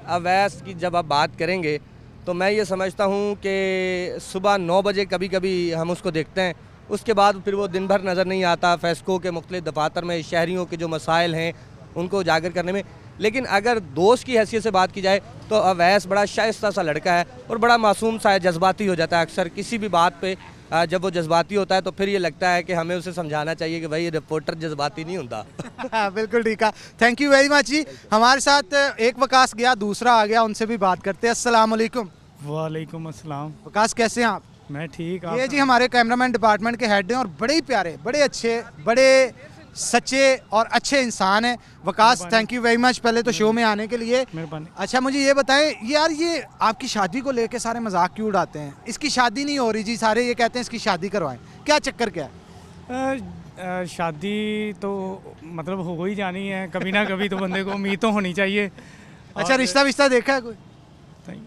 अवैस की जब आप बात करेंगे तो मैं ये समझता हूँ कि सुबह 9 बजे कभी कभी हम उसको देखते हैं, उसके बाद फिर वो दिन भर नज़र नहीं आता फेस्को के मुख्तलिफ दफातर में शहरियों के जो मसाइल हैं उनको उजागर करने में। लेकिन अगर दोस्त की हैसियत से बात की जाए तो अवैस बड़ा शाइस्ता सा लड़का है और बड़ा मासूम सा है, जज्बाती हो जाता है अक्सर किसी भी बात पे। जब वो जज्बाती होता है तो फिर ये लगता है कि हमें उसे समझाना चाहिए कि भाई रिपोर्टर जज्बाती नहीं होता। बिल्कुल ठीक है, थैंक यू वेरी मच जी। हमारे साथ एक वकास गया, दूसरा आ गया, उनसे भी बात करते हैं। अस्सलाम वालेकुम। वालेकुम अस्सलाम। वकास कैसे हैं आप? मैं ठीक। ये जी हमारे कैमरामैन डिपार्टमेंट के हेड हैं और बड़े ही प्यारे, बड़े अच्छे, बड़े सच्चे और अच्छे इंसान हैं। Waqas, thank you very much पहले तो शो में आने के लिए। मेहरबानी। अच्छा मुझे ये बताएं यार, ये आपकी शादी को लेके सारे मजाक क्यों उड़ाते हैं? इसकी शादी नहीं हो रही जी, सारे ये कहते हैं इसकी शादी करवाएं, क्या चक्कर क्या है? शादी तो मतलब हो ही जानी है, कभी ना कभी तो बंदे को उम्मीद तो होनी चाहिए। अच्छा, रिश्ता विश्ता देखा है कोई?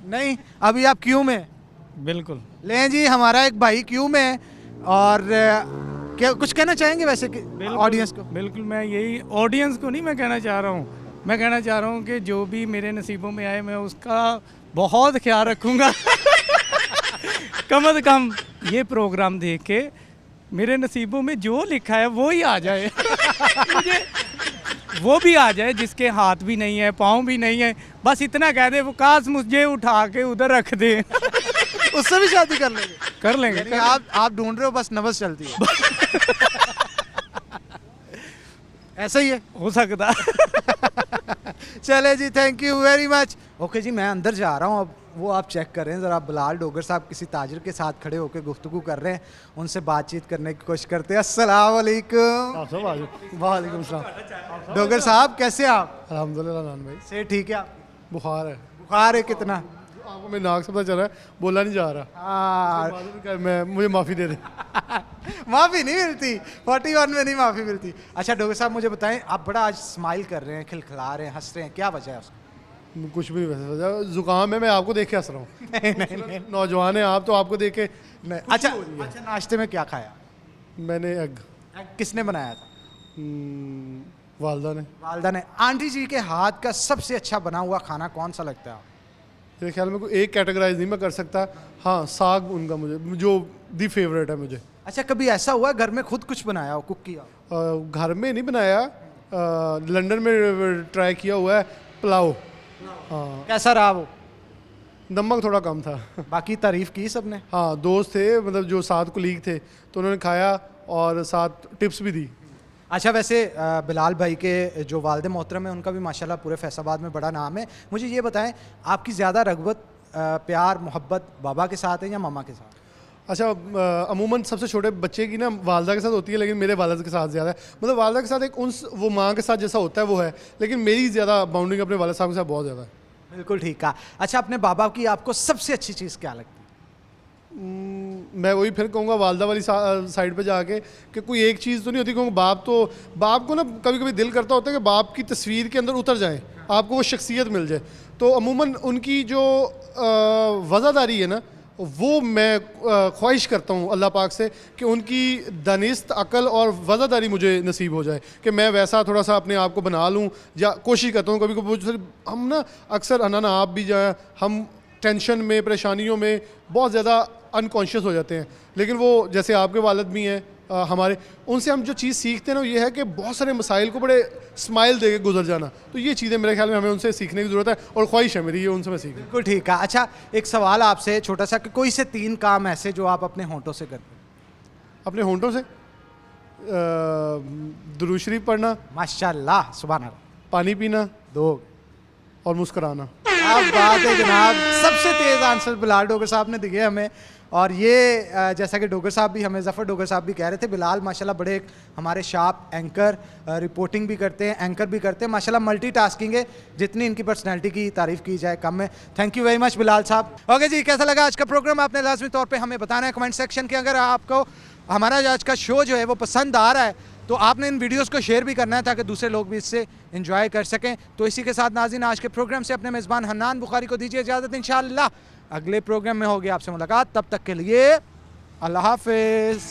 नहीं, अभी आप क्यों में? बिल्कुल। लें जी, हमारा एक भाई क्यों में, और क्या कुछ कहना चाहेंगे वैसे ऑडियंस को? बिल्कुल, मैं यही ऑडियंस को नहीं मैं कहना चाह रहा हूँ, मैं कहना चाह रहा हूँ कि जो भी मेरे नसीबों में आए मैं उसका बहुत ख्याल रखूँगा। कम अज़ कम ये प्रोग्राम देख के मेरे नसीबों में जो लिखा है वो ही आ जाए। मुझे वो भी आ जाए जिसके हाथ भी नहीं है, पाँव भी नहीं है, बस इतना कह दे वो काश मुझे उठा के उधर रख दे। उससे भी शादी कर लेंगे? कर लेंगे। यानी आप ढूंढ रहे हो, बस नब्ज़ चलती है। ऐसा ही है, हो सकता। चले जी, thank you very much. Okay जी, मैं अंदर जा रहा हूँ अब, वो आप चेक कर रहे हैं ज़रा। बिलाल डोगर साहब किसी ताजिर के साथ खड़े होकर गुफ्तगू कर रहे हैं, उनसे बातचीत करने की कोशिश करते हैं। अस्सलाम वालेकुम। वालेकुम सलाम। डोगर साहब कैसे आप? अल्हम्दुलिल्लाह नान भाई। से ठीक है? बुखार है। बुखार है? कितना? आपको मेरे नाक से पता चल रहा है, बोला नहीं जा रहा। मैं मुझे माफ़ी दे दे। माफ़ी नहीं मिलती, 41 में नहीं माफ़ी मिलती। अच्छा डोगर साहब मुझे बताएं, आप बड़ा आज स्माइल कर रहे हैं, खिलखिला रहे हैं, हंस रहे हैं, क्या वजह है उसकी? कुछ भी नहीं वैसे वजह, जुकाम है, मैं आपको देख के हंस रहा हूँ। नौजवान है आप, तो आपको देख के नहीं, अच्छा अच्छा, नाश्ते में क्या खाया? मैंने एग किसने बनाया था? वालदा ने। वालदा ने। आंटी जी के हाथ का सबसे अच्छा बना हुआ खाना कौन सा लगता है आपको? मेरे ख्याल में कोई एक कैटेगराइज नहीं मैं कर सकता। हाँ, साग उनका मुझे जो दी फेवरेट है मुझे। अच्छा, कभी ऐसा हुआ घर में खुद कुछ बनाया हो, कुक किया हो? घर में नहीं बनाया, लंदन में ट्राई किया हुआ है पुलाव। हाँ, कैसा रहा वो? नमक थोड़ा कम था। बाकी तारीफ की सबने? हाँ, दोस्त थे, मतलब जो साथ कुलीग थे, तो उन्होंने खाया और साथ टिप्स भी दी। अच्छा, वैसे बिलाल भाई के जो वालिद मोहतरम है उनका भी माशाल्लाह पूरे फैसलाबाद में बड़ा नाम है। मुझे ये बताएं, आपकी ज़्यादा रग़बत प्यार मोहब्बत बाबा के साथ है या मामा के साथ? अच्छा, अमूमन सबसे छोटे बच्चे की ना वालदा के साथ होती है, लेकिन मेरे वालिद के साथ ज़्यादा है। मतलब वालदा के साथ एक उन वो माँ के साथ जैसा होता है वो है, लेकिन मेरी ज़्यादा बाउंडिंग अपने वालिद साहब के साथ बहुत ज़्यादा है। बिल्कुल ठीक कहा। अच्छा, अपने बाबा की आपको सबसे अच्छी चीज़ क्या लगती है? मैं वही फिर कहूँगा वालदा वाली साइड पे जाके कि कोई एक चीज़ तो नहीं होती, क्योंकि बाप को ना कभी कभी दिल करता होता है कि बाप की तस्वीर के अंदर उतर जाए, आपको वो शख्सियत मिल जाए। तो अमूमन उनकी जो वज़ादारी है ना, वो मैं ख्वाहिश करता हूँ अल्लाह पाक से कि उनकी दानिस्त अकल और वज़ादारी मुझे नसीब हो जाए कि मैं वैसा थोड़ा सा अपने आप को बना लूँ, या कोशिश करता हूँ। कभी कभी हम ना अक्सर अना आप भी जाए, हम टेंशन में परेशानियों में बहुत ज़्यादा अनकॉन्शियस हो जाते हैं, लेकिन वो जैसे आपके वालिद भी हैं हमारे, उनसे हम जो चीज़ सीखते हैं ना, ये है कि बहुत सारे मसाइल को बड़े स्माइल दे के गुजर जाना। तो ये चीज़ें मेरे ख्याल में हमें उनसे सीखने की ज़रूरत है, और ख्वाहिश है मेरी ये उनसे मैं सीखूं। बिल्कुल ठीक है। अच्छा, एक सवाल आपसे छोटा सा कि कोई से 3 काम ऐसे जो आप अपने होंठों से करते हैं? अपने होंठों से दुरूद शरीफ पढ़ना, माशाल्लाह, सुभान अल्लाह। पानी पीना, 2 और मुस्कुराना। क्या बात है जनाब, सबसे तेज़ आंसर बिलाल डोगर साहब ने दिए हमें। और ये जैसा कि डोगर साहब भी हमें, ज़फ़र डोगर साहब भी कह रहे थे, बिलाल माशाल्लाह बड़े एक हमारे शार्प एंकर, रिपोर्टिंग भी करते हैं, एंकर भी करते हैं, माशाल्लाह मल्टीटास्किंग है। जितनी इनकी पर्सनैलिटी की तारीफ़ की जाए कम है। Thank you very much Bilal साहब। ओके जी, कैसा लगा आज का प्रोग्राम? आपने लाजमी तौर पर हमें बताना है कमेंट सेक्शन के। अगर आपको हमारा आज का शो जो है वो पसंद आ रहा है, तो आपने इन वीडियोस को शेयर भी करना है ताकि दूसरे लोग भी इससे एंजॉय कर सकें। तो इसी के साथ नाज़रीन, आज के प्रोग्राम से अपने मेज़बान हन्नान बुखारी को दीजिए इजाज़त। इंशाअल्लाह अगले प्रोग्राम में होगी आपसे मुलाकात, तब तक के लिए अल्लाह हाफ़िज़।